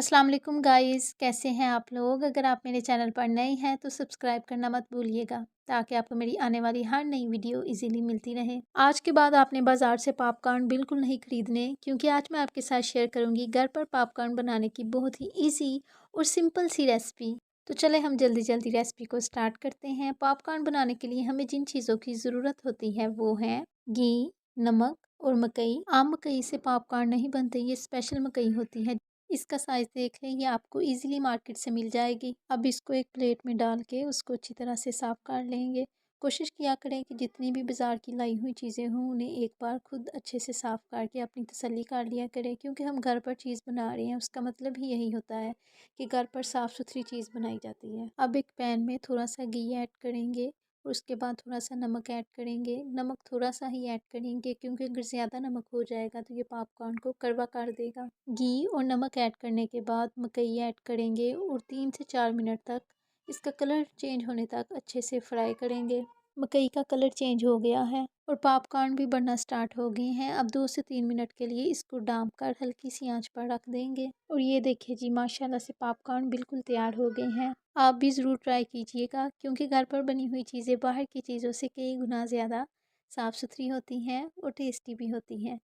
अस्सलाम वालेकुम गाइस, कैसे हैं आप लोग। अगर आप मेरे चैनल पर नए हैं तो सब्सक्राइब करना मत भूलिएगा ताकि आपको मेरी आने वाली हर नई वीडियो इजीली मिलती रहे। आज के बाद आपने बाज़ार से पॉपकॉर्न बिल्कुल नहीं खरीदने, क्योंकि आज मैं आपके साथ शेयर करूंगी घर पर पॉपकॉर्न बनाने की बहुत ही ईजी और सिंपल सी रेसिपी। तो चले हम जल्दी जल्दी रेसिपी को स्टार्ट करते हैं। पॉपकॉर्न बनाने के लिए हमें जिन चीज़ों की ज़रूरत होती है वो है घी, नमक और मकई। आम मकई से पॉपकॉर्न नहीं बनते, ये स्पेशल मकई होती है। इसका साइज़ देख लें, ये आपको इजीली मार्केट से मिल जाएगी। अब इसको एक प्लेट में डाल के उसको अच्छी तरह से साफ़ कर लेंगे। कोशिश किया करें कि जितनी भी बाज़ार की लाई हुई चीज़ें हों उन्हें एक बार खुद अच्छे से साफ़ करके अपनी तसल्ली कर लिया करें, क्योंकि हम घर पर चीज़ बना रहे हैं उसका मतलब ही यही होता है कि घर पर साफ़ सुथरी चीज़ बनाई जाती है। अब एक पैन में थोड़ा सा घी ऐड करेंगे और उसके बाद थोड़ा सा नमक ऐड करेंगे। नमक थोड़ा सा ही ऐड करेंगे, क्योंकि अगर ज़्यादा नमक हो जाएगा तो ये पॉपकॉर्न को कड़वा कर देगा। घी और नमक ऐड करने के बाद मकई ऐड करेंगे और 3 से 4 मिनट तक इसका कलर चेंज होने तक अच्छे से फ्राई करेंगे। मकई का कलर चेंज हो गया है और पॉपकॉर्न भी बनना स्टार्ट हो गए हैं। अब 2 से 3 मिनट के लिए इसको डांप कर हल्की सी आंच पर रख देंगे। और ये देखिए जी, माशाल्लाह से पॉपकॉर्न बिल्कुल तैयार हो गए हैं। आप भी ज़रूर ट्राई कीजिएगा, क्योंकि घर पर बनी हुई चीज़ें बाहर की चीज़ों से कई गुना ज़्यादा साफ़ सुथरी होती हैं और टेस्टी भी होती हैं।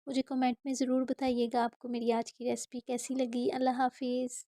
मुझे कमेंट में ज़रूर बताइएगा आपको मेरी आज की रेसिपी कैसी लगी। अल्लाह हाफिज़।